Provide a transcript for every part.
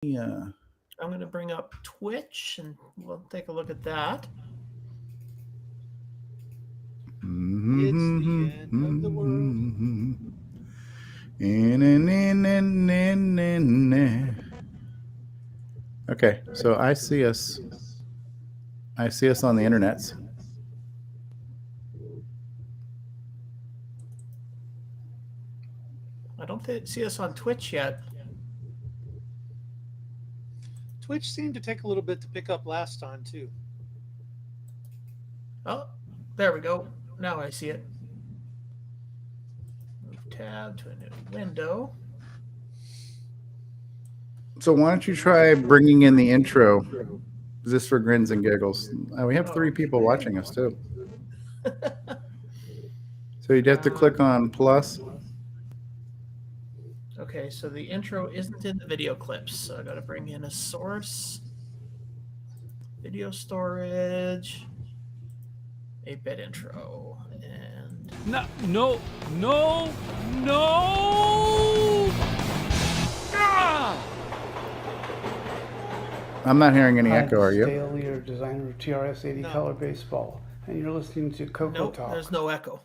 Yeah. I'm going to bring up Twitch and we'll take a look at that. It's the end of the world. Okay, so I see us. I see us on the internets. I don't see us on Twitch yet. Twitch seemed to take a little bit to pick up last time too. Oh, there we go. Now I see it. Move tab to a new window. So why don't you try bringing in the intro, just for grins and giggles? We have 3 people watching us too. So you'd have to click on plus. Okay, so the intro isn't in the video clips, so I got to bring in a source, video storage, 8-bit intro, and No. Ah! I'm not hearing any Hi, echo, are this is you? Dale, your designer of TRS-80 No. Color Baseball, and you're listening to nope, CoCoTALK. there's no echo.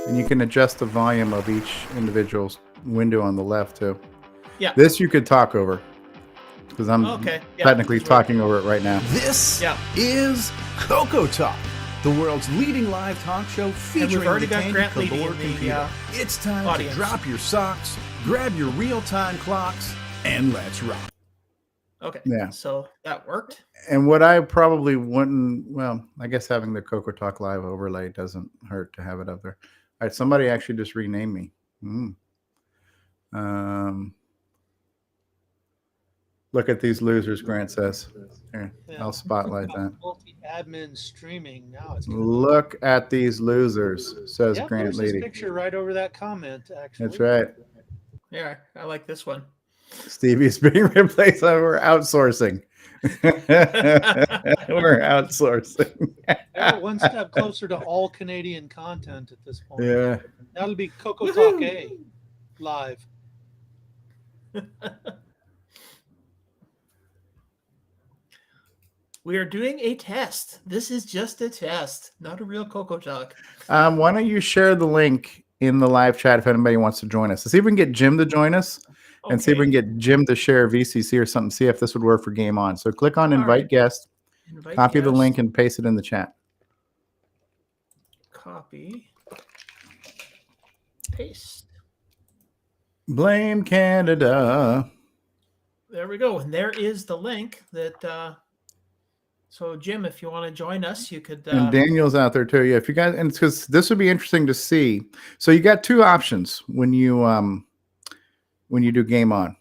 And you can adjust the volume of each individual window on the left too. Yeah. This you could talk over, because I'm technically that's right. talking over it right now. This Yeah. is CoCoTALK, the world's leading live talk show featuring already got entertainment Grant Leedy galore in the, computer. It's time audience. to drop your socks, grab your real-time clocks, and let's rock. Okay. Yeah. So that worked. And what I probably wouldn't, well, I guess having the CoCoTalk live overlay doesn't hurt to have it up there. All right, somebody actually just renamed me. Look at these losers, Grant says. Here, Yeah. I'll spotlight that. Multi-admin streaming. Now it's good. Look at these losers, says Yep, Grant there's his Leedy. picture right over that comment. Actually, That's right. Yeah, I like this one. Stevie's being replaced. We're outsourcing. We're outsourcing. They're one step closer to all Canadian content at this point. Yeah. That'll be CoCoTalk A live. We are doing a test. This is just a test, not a real CoCoTalk. Why don't you share the link in the live chat if anybody wants to join us? Let's see if we can get Jim to join us and see if we can get Jim to share VCC or something, see if this would work for Game On. So click on invite guest, copy the link and paste it in the chat. Copy. Paste. Blame Canada. There we go. And there is the link that so Jim, if you want to join us, you could And Daniel's out there too. Yeah, if you guys, and because this would be interesting to see. So you got 2 options when you do Game On.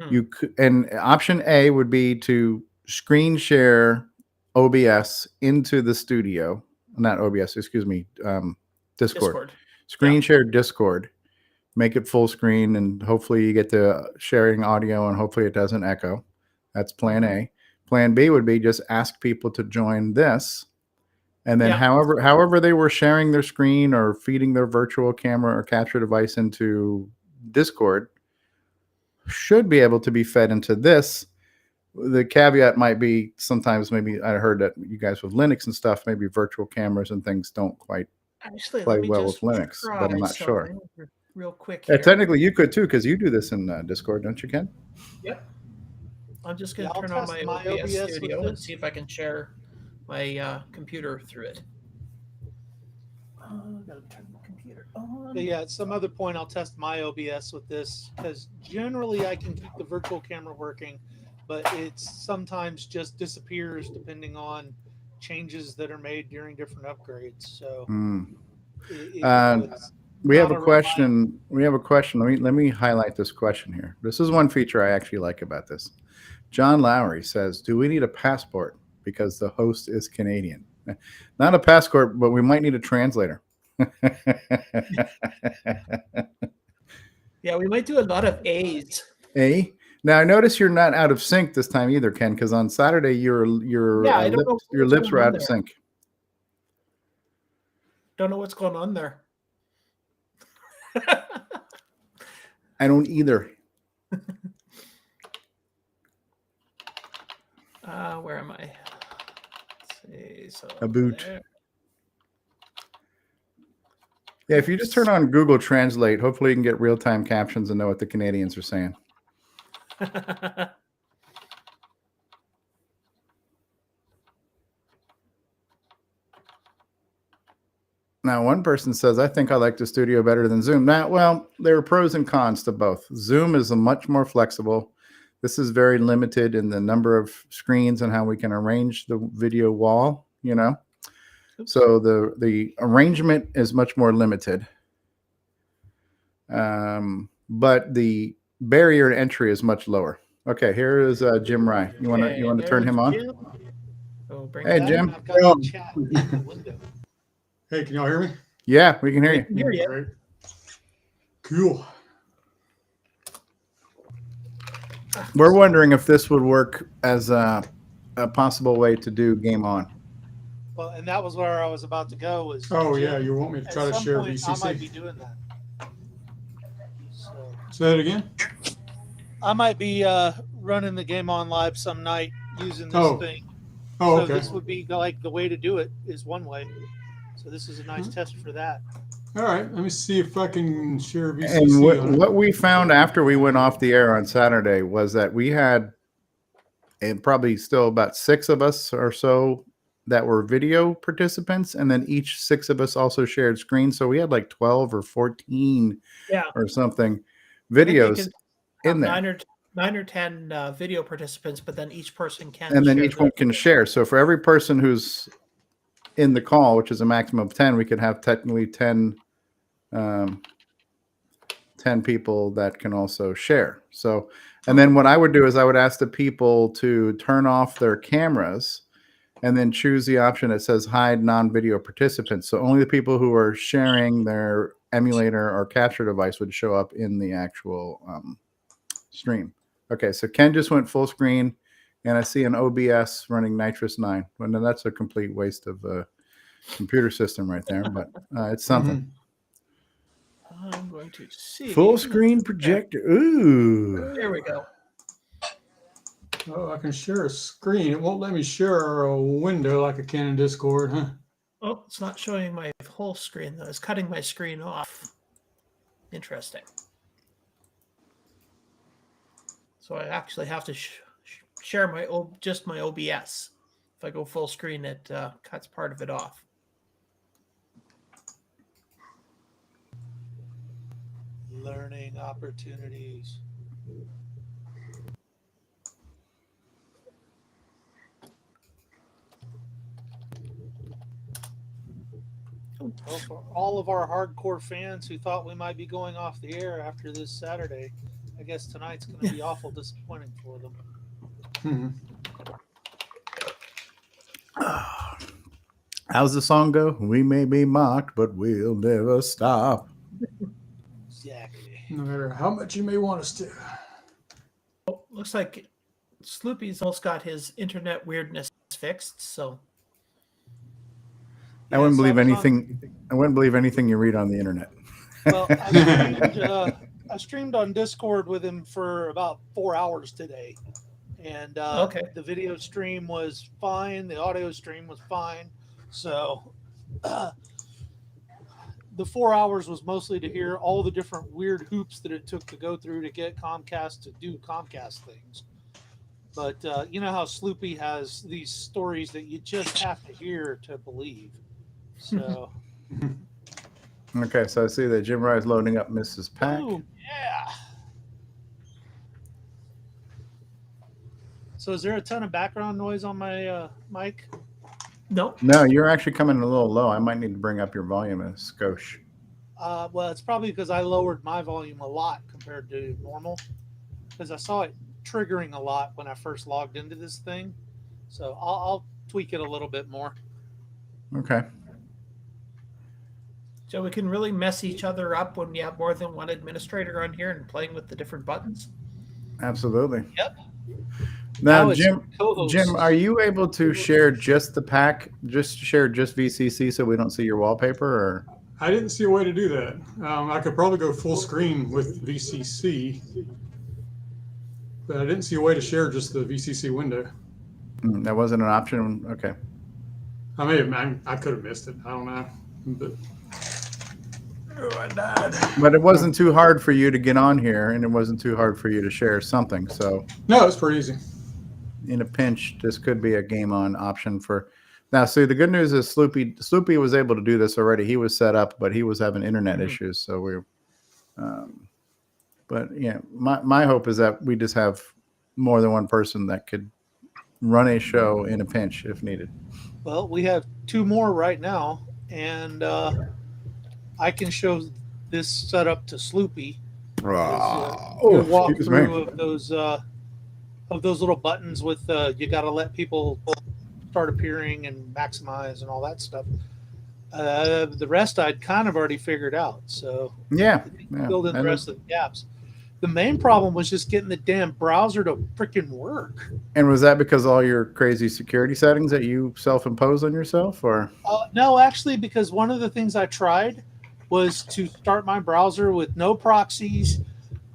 You could, and option A would be to screen share OBS into the studio, not OBS, excuse me, Discord. Screen share Discord, make it full screen, and hopefully you get the sharing audio, and hopefully it doesn't echo. That's plan A. Plan B would be just ask people to join this, and then however they were sharing their screen or feeding their virtual camera or capture device into Discord should be able to be fed into this. The caveat might be sometimes maybe I heard that you guys with Linux and stuff, maybe virtual cameras and things don't quite play well with Linux, but I'm not sure. Real quick. Yeah, technically you could too, because you do this in Discord, don't you, Ken? Yep. I'm just going Yeah, to turn I'll on test my my OBS OBS studio with and this. see if I can share my computer through it. Gotta turn the computer on. But yeah, at some other point, I'll test my OBS with this because generally I can keep the virtual camera working, but it sometimes just disappears depending on changes that are made during different upgrades. So we have a question. Let me highlight this question here. This is one feature I actually like about this. John Lowry says, do we need a passport because the host is Canadian? Not a passport, but we might need a translator. Yeah, we might do a lot of A's. A. Now I notice you're not out of sync this time either, Ken, because on Saturday your lips were out of sync. Don't know what's going on there. I don't either. Where am I? Let's see. So A boot. there. Yeah, if you just turn on Google Translate, hopefully you can get real-time captions and know what the Canadians are saying. Now, one person says, I think I like the studio better than Zoom. Now, well, there are pros and cons to both. Zoom is a much more flexible. This is very limited in the number of screens and how we can arrange the video wall, you know. Oops. So the arrangement is much more limited. But the barrier to entry is much lower. Okay, here is Jim Rye. You want to turn him on? Jim. Oh, bring Hey, that. Jim. I've got the chat in the window. Hey, can y'all hear me? Yeah, we can hear you. Hear you. All right. Cool. We're wondering if this would work as a possible way to do Game On. Well, and that was where I was about to go. Was Oh, Jim, yeah, you want me to at try to some share point, I might be VCC? doing that. So Say that again? I might be running the game on live some night using this Oh. thing. Oh, So okay. this would be like the way to do it is one way. So this is a nice test for that. All right, let me see if I can share VCC. And on it. what we found after we went off the air on Saturday was that we had probably still about 6 of us or so that were video participants, and then each 6 of us also shared screens. So we had like 12 or 14 or something videos in there. 9 or 10 video participants, but then each person can And then share each one can share. So for every person who's in the call, which is a maximum of 10, we could have technically 10 people that can also share. So, and then what I would do is I would ask the people to turn off their cameras and then choose the option that says hide non-video participants. So only the people who are sharing their emulator or capture device would show up in the actual stream. Okay, so Ken just went full screen, and I see an OBS running Nitrous 9. Well, no, that's a complete waste of a computer system right there, but it's something. I'm going to see. Full screen projector. Ooh. There we go. Oh, I can share a screen. It won't let me share a window like I can in Discord, huh? Oh, it's not showing my whole screen, though. It's cutting my screen off. Interesting. So I actually have to share my just my OBS. If I go full screen, it cuts part of it off. Learning opportunities. Well, for all of our hardcore fans who thought we might be going off the air after this Saturday, I guess tonight's going to be awful disappointing for them. How's the song go? We may be mocked, but we'll never stop. Exactly. No matter how much you may want us to. Oh, looks like Sloopy's almost got his internet weirdness fixed. So I wouldn't Yes, believe was on- anything. I wouldn't believe anything you read on the internet. Well, I streamed on Discord with him for about 4 hours today, and Okay. the video stream was fine. The audio stream was fine. So the 4 hours was mostly to hear all the different weird hoops that it took to go through to get Comcast to do Comcast things. But you know how Sloopy has these stories that you just have to hear to believe. So, Okay, so I see that Jim Rye is loading up Mrs. Pack. boom, yeah. So, is there a ton of background noise on my mic? nope. No, you're actually coming a little low. I might need to bring up your volume a skosh. Well, it's probably because I lowered my volume a lot compared to normal, because I saw it triggering a lot when I first logged into this thing. So I'll tweak it a little bit more. Okay. So we can really mess each other up when we have more than one administrator on here and playing with the different buttons. Absolutely. Yep. Now, it's co-host. Jim, are you able to share just the pack? Just share just VCC so we don't see your wallpaper, or? I didn't see a way to do that. I could probably go full screen with VCC, but I didn't see a way to share just the VCC window. That wasn't an option. Okay. I could have missed it. I don't know, but I died. But it wasn't too hard for you to get on here, and it wasn't too hard for you to share something. So No, it's pretty easy. in a pinch, this could be a game on option for. Now, see, the good news is Sloopy was able to do this already. He was set up, but he was having internet issues. So but yeah, my hope is that we just have more than one person that could run a show in a pinch if needed. Well, we have 2 more right now, and I can show this setup to Sloopy. Walk excuse through me. of those little buttons with you got to let people start appearing and maximize and all that stuff. The rest I'd kind of already figured out, so Yeah. filled in the rest of the gaps. The main problem was just getting the damn browser to freaking work. And was that because all your crazy security settings that you self-imposed on yourself, or? No, actually, because one of the things I tried was to start my browser with no proxies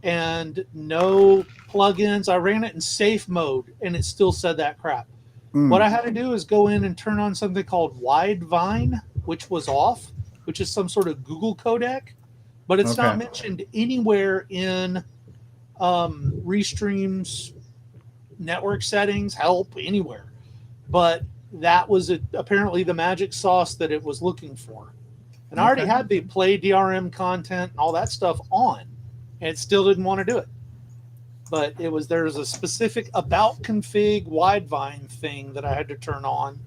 and no plugins. I ran it in safe mode, and it still said that crap. What I had to do is go in and turn on something called Widevine, which was off, which is some sort of Google codec, but it's not mentioned anywhere in Restream's network settings, help, anywhere. But that was apparently the magic sauce that it was looking for. And I already had the play DRM content and all that stuff on, and it still didn't want to do it. But there's a specific about config Widevine thing that I had to turn on,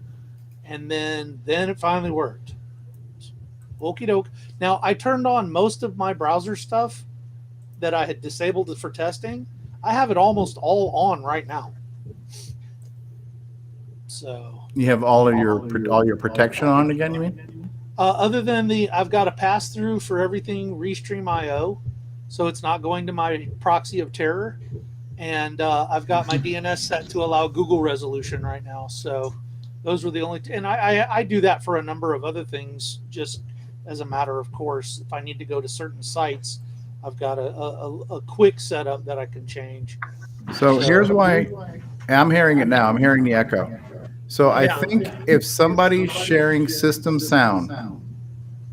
and then it finally worked. Okie doke. Now I turned on most of my browser stuff that I had disabled for testing. I have it almost all on right now. So You have all your protection on again, you mean? other than I've got a pass through for everything Restream IO, so it's not going to my proxy of terror. And I've got my DNS set to allow Google resolution right now. So those were the only, and I do that for a number of other things, just as a matter of course. If I need to go to certain sites, I've got a quick setup that I can change. So here's why I'm hearing it now. I'm hearing the echo. So I think if somebody's sharing system sound,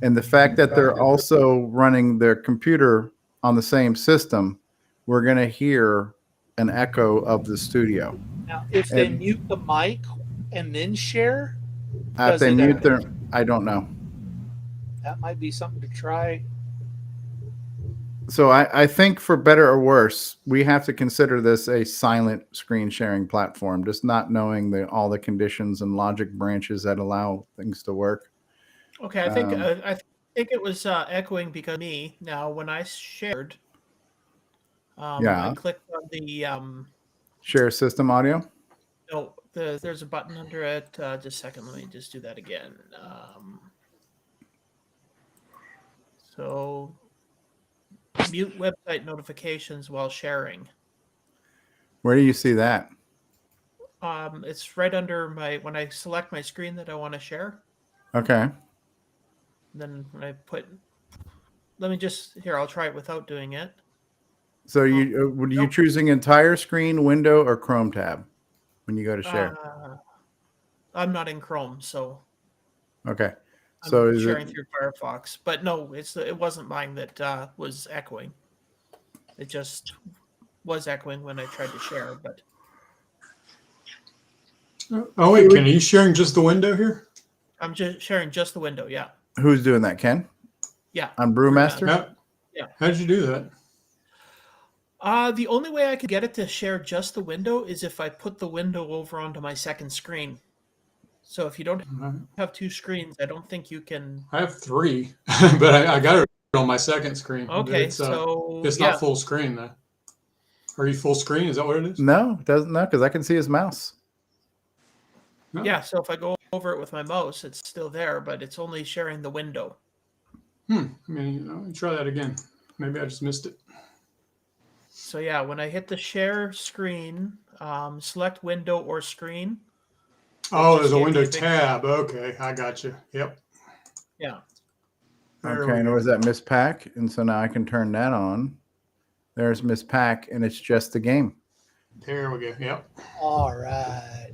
and the fact that they're also running their computer on the same system, we're going to hear an echo of the studio. Now, if they mute the mic and then share, If they mute their, I don't know. that might be something to try. So I think for better or worse, we have to consider this a silent screen sharing platform, just not knowing all the conditions and logic branches that allow things to work. Okay, I think it was echoing because of me. Now, when I shared, I clicked on the share system audio. no, there's a button under it. Just a second, let me just do that again. So mute website notifications while sharing. Where do you see that? It's right under when I select my screen that I want to share. Okay. Then when I I'll try it without doing it. So you choosing entire screen, window, or Chrome tab when you go to share? I'm not in Chrome, so okay. I'm So is sharing through Firefox. But no, it wasn't mine that was echoing. It just was echoing when I tried to share. But Oh wait, Ken, are you sharing just the window here? I'm just sharing just the window. Yeah. Who's doing that, Ken? Yeah. On Brewmaster? Yeah. How did you do that? The only way I could get it to share just the window is if I put the window over onto my second screen. So if you don't have 2 screens, I don't think you can. I have 3, but I got it on my second screen. Okay, it's it's not full screen though. Are you full screen? Is that what it is? No, it doesn't. No, because I can see his mouse. No. Yeah, so if I go over it with my mouse, it's still there, but it's only sharing the window. Let me try that again. Maybe I just missed it. So yeah, when I hit the share screen, Select window or screen. Oh, just there's a gave me window a big- tab. Okay, I got you. Yep. Yeah. There Okay, we and go. was that Miss Pack? And so now I can turn that on. There's Miss Pack, and it's just the game. There we go. Yep. All right.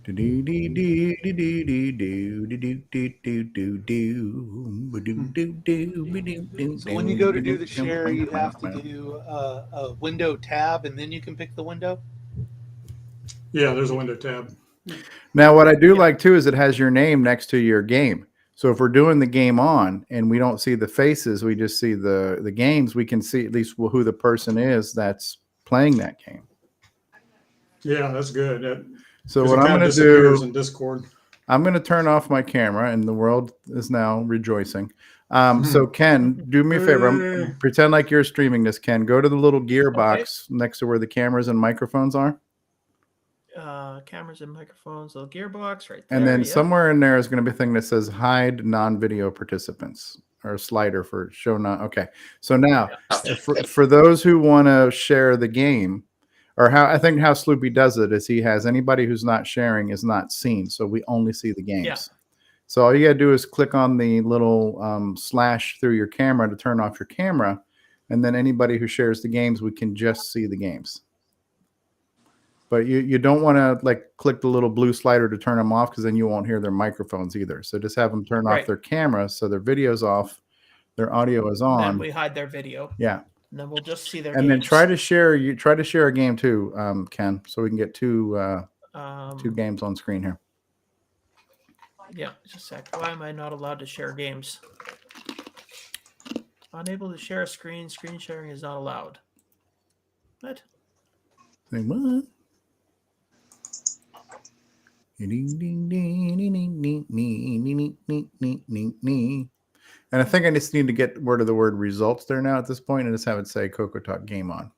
So So when you go to do the share, you have to do a window tab, and then you can pick the window. Yeah, there's a window tab. Now, what I do like too is it has your name next to your game. So if we're doing the game on and we don't see the faces, we just see the games, we can see at least who the person is that's playing that game. Yeah, that's good. So 'Cause what it I'm kind going of to disappears do, in Discord. I'm going to turn off my camera, and the world is now rejoicing. So Ken, do me a favor. Pretend like you're streaming this, Ken. Go to the little gear box next to where the cameras and microphones are. Cameras and microphones, little gearbox right there. And then yeah. somewhere in there is going to be a thing that says hide non-video participants, or a slider for show non. Okay. So now for those who want to share the game, or how Sloopy does it is he has anybody who's not sharing is not seen. So we only see the games. Yeah. So all you got to do is click on the little slash through your camera to turn off your camera. And then anybody who shares the games, we can just see the games. But you don't want to like click the little blue slider to turn them off, because then you won't hear their microphones either. So just have them turn off their camera so their video's off, their audio is on. Then we hide their video. Yeah. And then we'll just see their and games. then try to share a game too, Ken, so we can get two games on screen here. Yeah, just a sec. Why am I not allowed to share games? Unable to share a screen. Screen sharing is not allowed. What? Say what? And I think I just need to get rid of the word results there now at this point and just have it say CoCoTALK game on.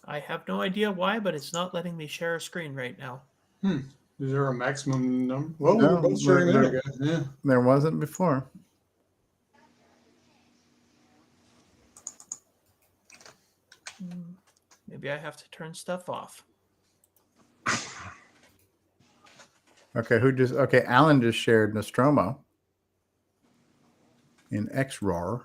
I have no idea why, but it's not letting me share a screen right now. Is there a maximum number? Well, No, we're both sharing there, guys. Yeah. There wasn't before. Maybe I have to turn stuff off. Okay, Alan just shared Nostromo in XRAR.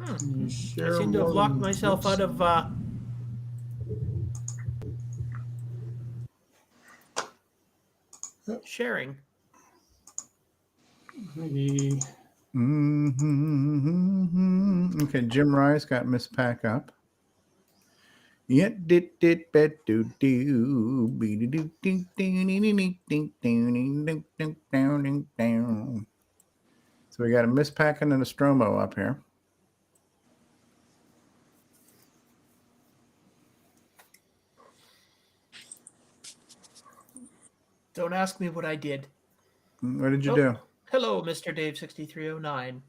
I seem to have locked myself out of sharing. Maybe. Okay, Jim Rice got Miss Pack up. Yet did bet do do be do do do do. So we got a Miss Pack and a Nostromo up here. Don't ask me what I did. What did you do? Hello, Mr. Dave 6309.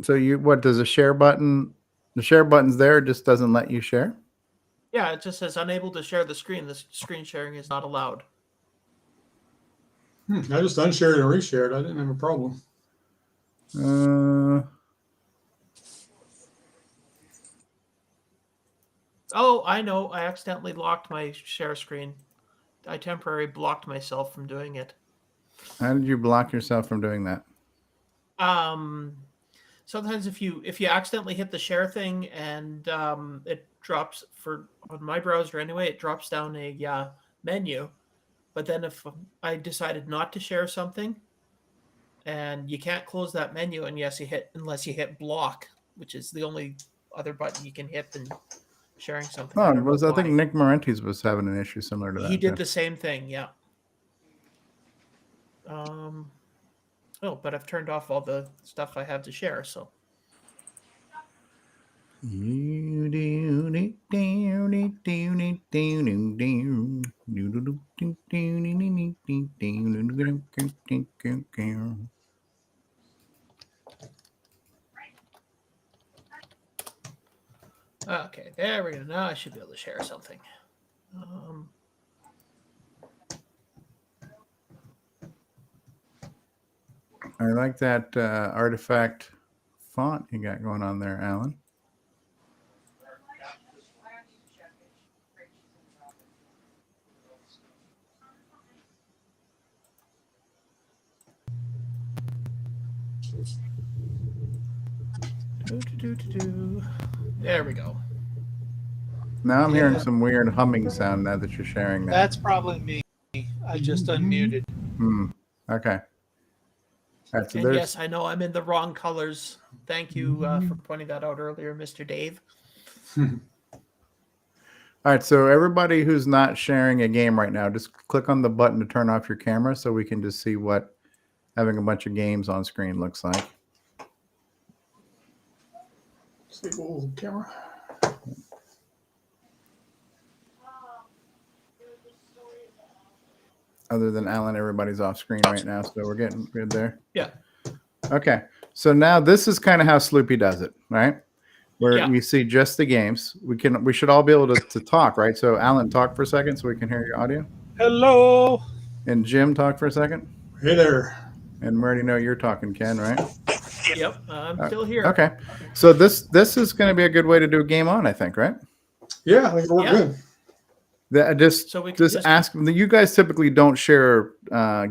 So what does the share button? The share button's there, it just doesn't let you share. Yeah, it just says unable to share the screen. The screen sharing is not allowed. I just unshared and reshared. I didn't have a problem. Oh, I know. I accidentally locked my share screen. I temporarily blocked myself from doing it. How did you block yourself from doing that? Sometimes if you accidentally hit the share thing and it drops on my browser anyway, it drops down a menu. But then if I decided not to share something, and you can't close that menu unless you hit block, which is the only other button you can hit than sharing something. I think Nick Marentes was having an issue similar to that. He did the same thing, yeah. But I've turned off all the stuff I have to share, so. Okay, there we go. Now I should be able to share something. I like that artifact font you got going on there, Alan. There we go. Now I'm hearing Yeah. some weird humming sound now that you're sharing that. That's probably me. I just unmuted. Okay. All right, so And there's yes, I know I'm in the wrong colors. Thank you for pointing that out earlier, Mr. Dave. all right, so everybody who's not sharing a game right now, just click on the button to turn off your camera so we can just see what having a bunch of games on screen looks like. Stable camera. Other than Alan, everybody's off screen right now, so we're getting good there. Yeah. Okay, so now this is kind of how Sloopy does it, right? Where Yeah. we see just the games. We should all be able to talk, right? So Alan, talk for a second so we can hear your audio. Hello. And Jim, talk for a second. Hey there. And we already know you're talking, Ken, right? Yep, I'm still here. Okay, so this is going to be a good way to do a game on, I think, right? Yeah, I think we're good. So we can Just ask. You guys typically don't share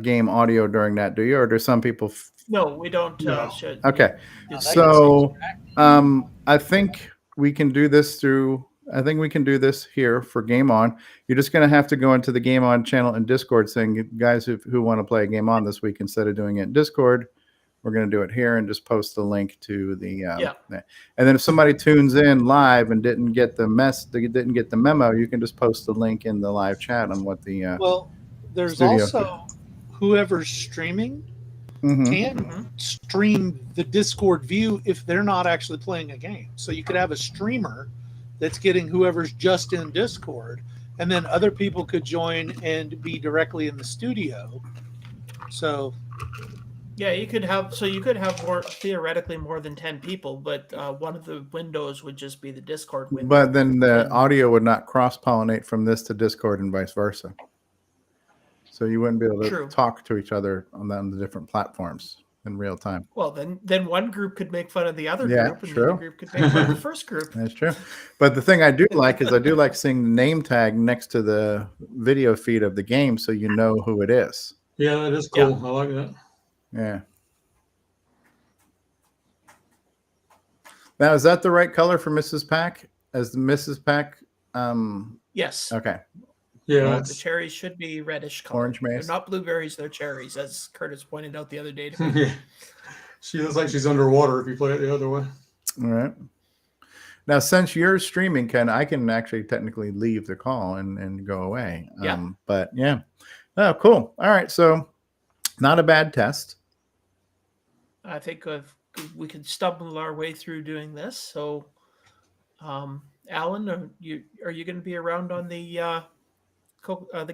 game audio during that, do you? Or do some people? No, we don't. No. Should Okay, that so I think we can do this through. I think we can do this here for Game On. You're just going to have to go into the Game On channel in Discord, saying, guys who want to play a Game On this week, instead of doing it in Discord, we're going to do it here and just post the link to the. And then if somebody tunes in live and didn't get the memo, you can just post the link in the live chat on what the. Well, there's studio. also whoever's streaming Mhm. can stream the Discord view if they're not actually playing a game. So you could have a streamer that's getting whoever's just in Discord, and then other people could join and be directly in the studio. So Yeah, you could have more, theoretically more than 10 people, but one of the windows would just be the Discord window. But then the audio would not cross-pollinate from this to Discord and vice versa. So you wouldn't be able to True. talk to each other on the different platforms in real time. Well, then one group could make fun of the other Yeah, group, and the true. other group could make fun of the first group. That's true. But the thing I do like is I do like seeing the name tag next to the video feed of the game so you know who it is. Yeah, that is cool. I like that. Yeah. Now, is that the right color for Mrs. Pack? As the Mrs. Pack? Yes. Okay. Yeah, The that's, cherries should be reddish color. Orange They're mace. not blueberries, they're cherries, as Curtis pointed out the other day to me. she looks like she's underwater if you play it the other way. All right. Now, since you're streaming, Ken, I can actually technically leave the call and go away. Yeah. But yeah. Oh, cool. All right. So not a bad test. I think we could stumble our way through doing this. So, Alan, are you going to be around on the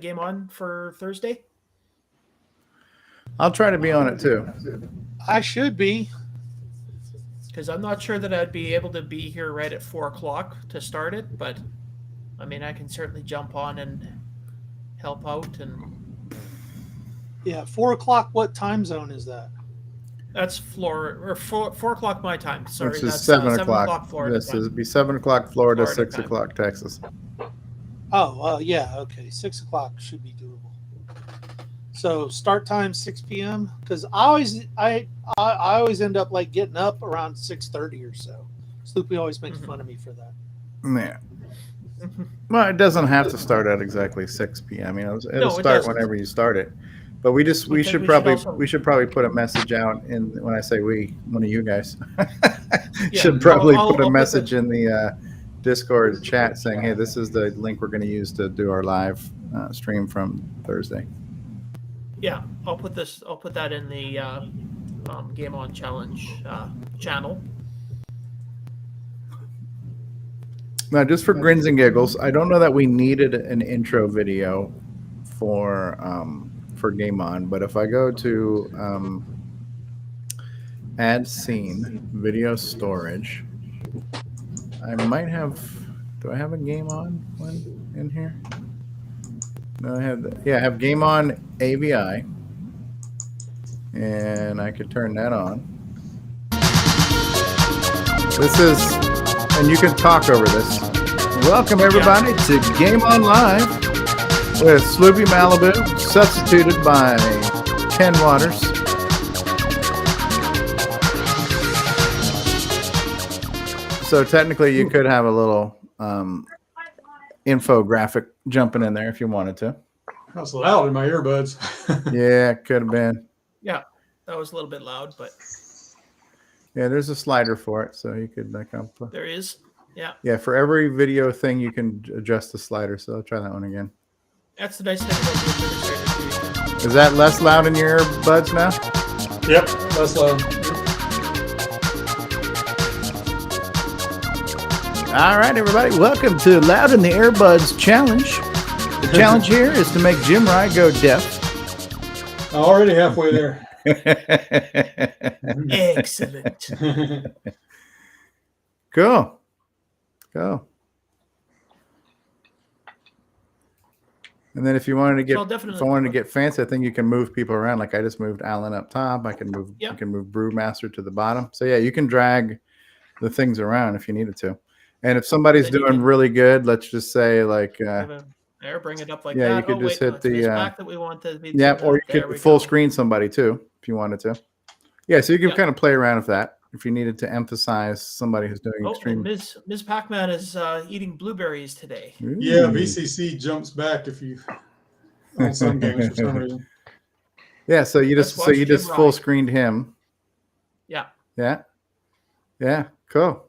game on for Thursday? I'll try to be on it too. I should be. Because I'm not sure that I'd be able to be here right at 4:00 to start it, but I mean, I can certainly jump on and help out. And Yeah, 4:00. What time zone is that? that's 4:00 my time. Sorry, Which is that's 7 o'clock. Florida This time. is be 7 o'clock Florida, Florida 6 time. o'clock Texas. Oh, yeah. Okay, 6:00 should be doable. So start time 6 p.m. Because I always end up like getting up around 6:30 or so. Sloopy always makes fun of me for that. Yeah. Well, it doesn't have to start at exactly 6 p.m. You know, it'll No, it start doesn't. whenever you start it. But we should probably put a message out in, when I say we, one of you guys should probably I'll put a put message in the Discord chat saying, hey, this is the link we're going to use to do our live stream from Thursday. Yeah, I'll put that in the Game On Challenge channel. Now, just for grins and giggles, I don't know that we needed an intro video for Game On, but if I go to add scene, video storage, I might have. Do I have a game on one in here? No, I have. I have game on AVI, and I could turn that on. This is, and you can talk over this. Welcome everybody to Game On Live with Sloopy Malibu, substituted by Ken Waters. So technically, you could have a little infographic jumping in there if you wanted to. That's loud in my earbuds. Yeah, it could have been. Yeah, that was a little bit loud, but Yeah, there's a slider for it, so you could there is. Yeah, Yeah, for every video thing, you can adjust the slider. So I'll try that one again. that's the nice thing about the administrator too. Is that less loud in your earbuds now? Yep, that's loud. All right, everybody, welcome to Loud in the Earbuds Challenge. The challenge here is to make Jim Rye go deaf. Already halfway there. Excellent. Cool. Go. And then if you wanted to get, So I'll definitely- if I wanted to get fancy, I think you can move people around. Like I just moved Alan up top. I can move, Yep. you can move Brewmaster to the bottom. So yeah, you can drag the things around if you needed to. And if somebody's Then you doing can- really good, let's just say like, There, bring it up like yeah, that. you could just hit it's this the, back that we want to be. yeah, zoomed or out. you There could we full go. screen somebody too, if you wanted to. Yeah, so you can Yep. kind of play around with that if you needed to emphasize somebody who's doing Oh, and extreme. Ms. Pac-Man is eating blueberries today. Yeah, Ooh. VCC jumps back if you on some games for some reason. Yeah, so you Let's just watch Jim full Rye. screened him. Yeah. Yeah. Yeah. Cool.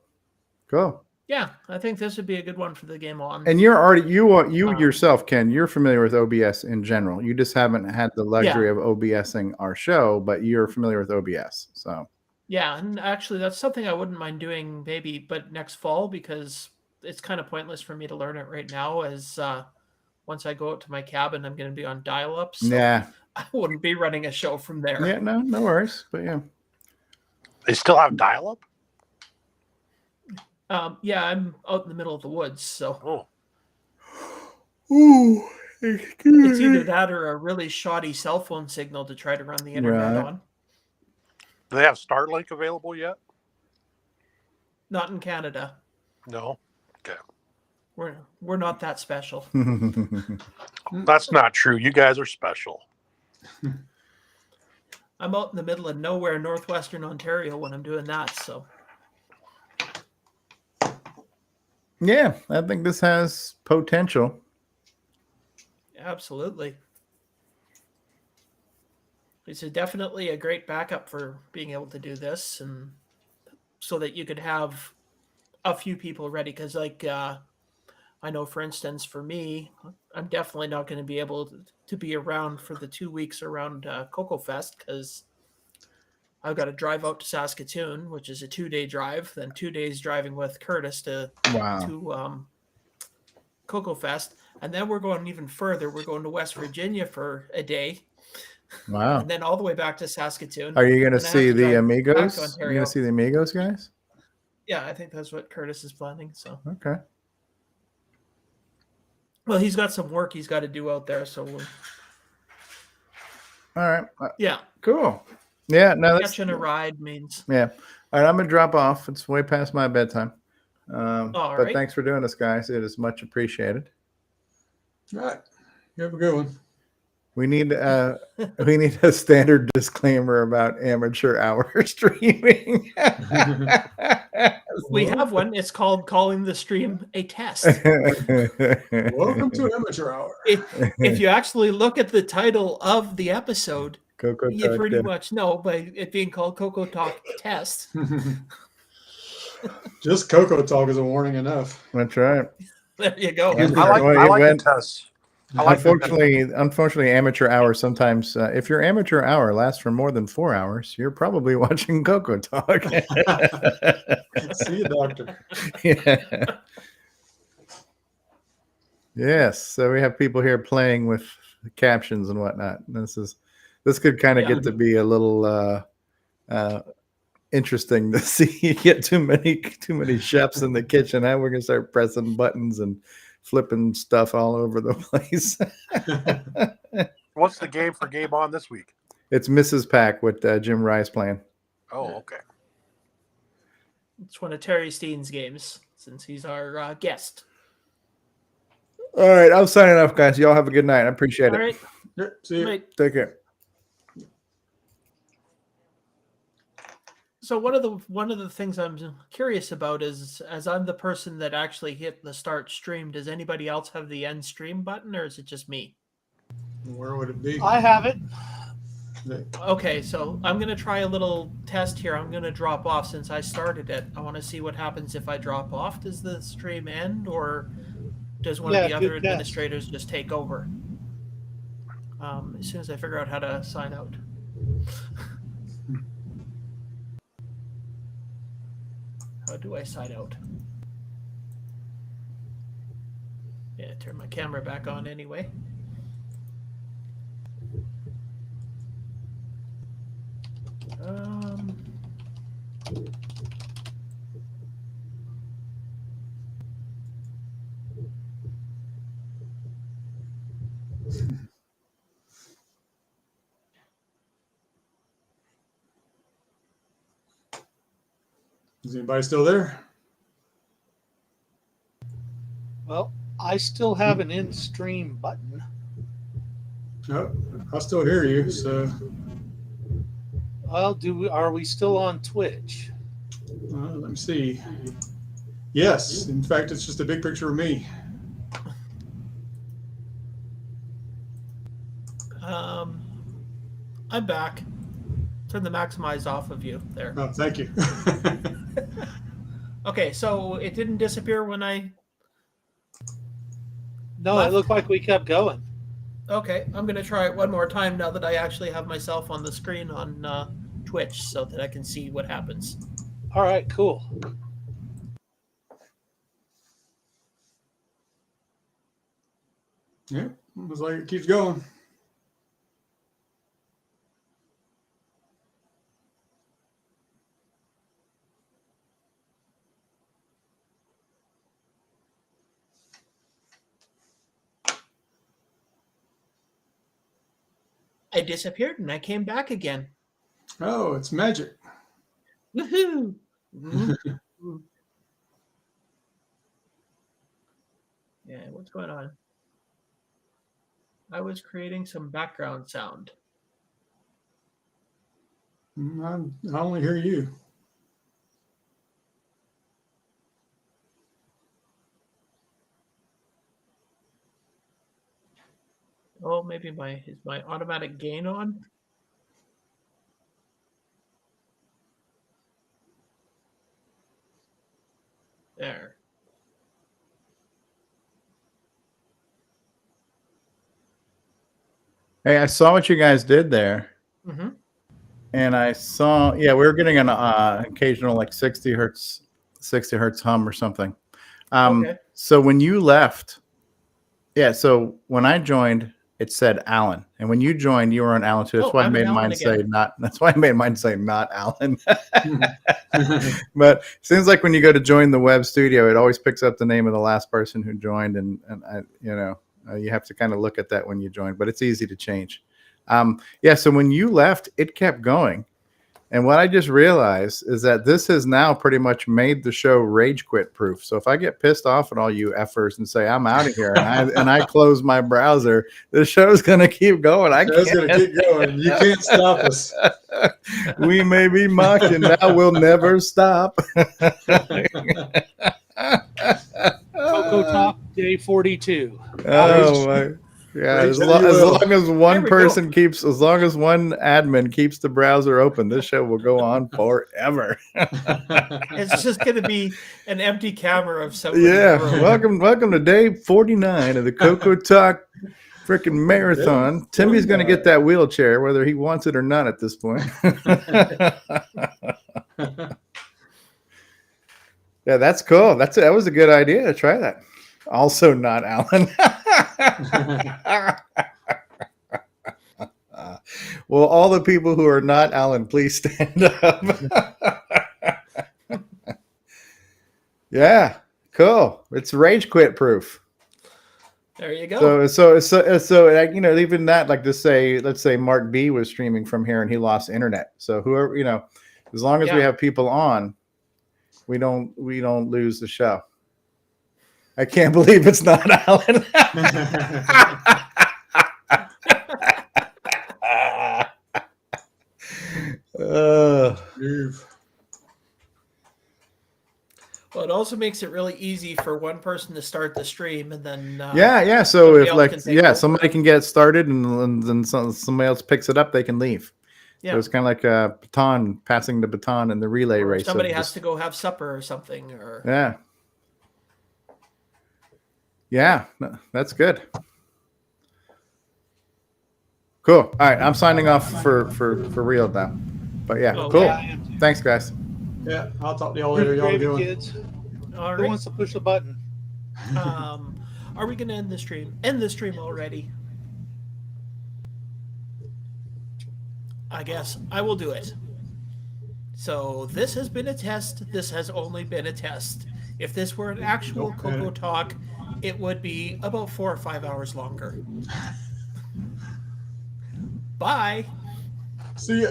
Cool. Yeah, I think this would be a good one for the game on. And you're already you Um, yourself, Ken, you're familiar with OBS in general. You just haven't had the luxury of OBSing our show, but you're familiar with OBS. So Yeah, and actually that's something I wouldn't mind doing maybe, but next fall, because it's kind of pointless for me to learn it right now, as once I go out to my cabin, I'm going to be on dial-up. So yeah. I wouldn't be running a show from there. Yeah, no worries. But yeah. They still have dial-up? Yeah, I'm out in the middle of the woods, so Oh, Ooh, it's either that or a really shoddy cell phone signal to try to run the internet Right. on. do they have Starlink available yet? Not in Canada. No. Okay. We're not that special. That's not true. You guys are special. I'm out in the middle of nowhere, northwestern Ontario, when I'm doing that. So Yeah, I think this has potential. absolutely, it's definitely a great backup for being able to do this, and so that you could have a few people ready. Because, like, I know, for instance, for me, I'm definitely not going to be able to be around for the 2 weeks around Coco Fest, because I've got to drive out to Saskatoon, which is a 2-day drive, then 2 days driving with Curtis to Coco Fest, and then we're going even further. We're going to West Virginia for a day, Wow. and then all the way back to Saskatoon. Are you going to Then I have see to the drive back Amigos? to You're going Ontario. to see the Amigos guys? Yeah, I think that's what Curtis is planning. So, Okay. well, he's got some work he's got to do out there. So, All right. yeah, Cool. Yeah. No, that's catching a ride means. yeah. All right. I'm going to drop off. It's way past my bedtime. All But right. thanks for doing this, guys. It is much appreciated. All right. You have a good one. We need a standard disclaimer about amateur hour streaming. We have one. It's called calling the stream a test. Welcome to Amateur Hour. If you actually look at the title of the episode, CoCoTALK, you pretty yeah. much know by it being called CoCoTALK Test. Just CoCoTALK is a warning enough. That's right. There you go. Yeah. I like, Well, I it like went- the tests. I like the tests. Unfortunately, amateur hour sometimes. If your amateur hour lasts for more than 4 hours, you're probably watching CoCoTALK. See you, doctor. Yeah. Yes. So we have people here playing with captions and whatnot. This could kind of Yeah. get to be a little interesting to see. You get too many chefs in the kitchen. Now we're gonna start pressing buttons and flipping stuff all over the place. What's the game for Game On this week? It's Mrs. Pack with Jim Rice playing. Oh, okay. It's one of Terry Steen's games since he's our guest. All right, I'm signing off, guys. Y'all have a good night. I appreciate All it. right. Yeah, see you. Right. Take care. So one of the things I'm curious about is, as I'm the person that actually hit the start stream, does anybody else have the end stream button, or is it just me? Where would it be? I have it. Okay, so I'm going to try a little test here. I'm going to drop off since I started it. I want to see what happens if I drop off. Does the stream end, or does one of the Yeah, other good test. administrators just take over? As soon as I figure out how to sign out. How do I sign out? Yeah, turn my camera back on anyway. Is anybody still there? Well, I still have an in stream button. No, I still hear you. So Well, are we still on Twitch? let me see. Yes, in fact, it's just a big picture of me. I'm back. Turn the maximize off of you there. Oh, thank you. Okay, so it didn't disappear when I... No, Left. it looked like we kept going. Okay, I'm going to try it one more time now that I actually have myself on the screen on Twitch so that I can see what happens. All right, cool. Yeah, looks like it keeps going. I disappeared and I came back again. Oh, it's magic. Woohoo! Yeah, what's going on? I was creating some background sound. I only hear you. Oh, maybe is my automatic gain on? There. Hey, I saw what you guys did there. Mm-hmm. And I saw, we were getting an occasional like 60 hertz hum or something. Okay. So when you left, so when I joined, it said Alan, and when you joined, you were on Alan too. That's why I made mine say not. That's why I made mine say not Alan. But it seems like when you go to join the web studio, it always picks up the name of the last person who joined, and you have to kind of look at that when you join. But it's easy to change. So when you left, it kept going. And what I just realized is that this has now pretty much made the show rage quit proof. So if I get pissed off at all you effers and say I'm out of here and I close my browser, the show's gonna keep going. It's gonna keep going. You can't stop us. We may be mocked, and now we'll never stop. CoCoTALK Day 42. Oh my. Yeah, as long as one person keeps, as long as one admin keeps the browser open, this show will go on forever. It's just going to be an empty camera of somebody. Yeah, welcome to day 49 of the CoCoTALK freaking marathon. Timmy's going to get that wheelchair, whether he wants it or not at this point. Yeah, that's cool. That was a good idea to try that. Also not Alan. Well, all the people who are not Alan, please stand up. Yeah, cool. It's rage quit proof. There you go. So like, you know, even that, like let's say Mark B was streaming from here and he lost internet. So whoever, you know, as long as we Yeah. have people on, we don't lose the show. I can't believe it's not Alan. Move. Well, it also makes it really easy for one person to start the stream and then yeah. So somebody if else like can take over. somebody can get started and then somebody else picks it up, they can leave. Yeah. So it's kind of like a baton, passing the baton in the relay Or race. somebody of has just- to go have supper or something. Or Yeah. Yeah, that's good. Cool. All right, I'm signing off for real now. But yeah, Oh, cool. Yeah, I am too. Thanks, guys. Yeah, I'll talk to y'all later. Good Y'all gravy, doing? kids. all Who right. wants to push the button? Are we going to end the stream? End the stream already? I guess I will do it. So this has been a test. This has only been a test. If this were an actual Nope. CoCoTALK, it would be about 4 or 5 hours longer. Bye. See ya.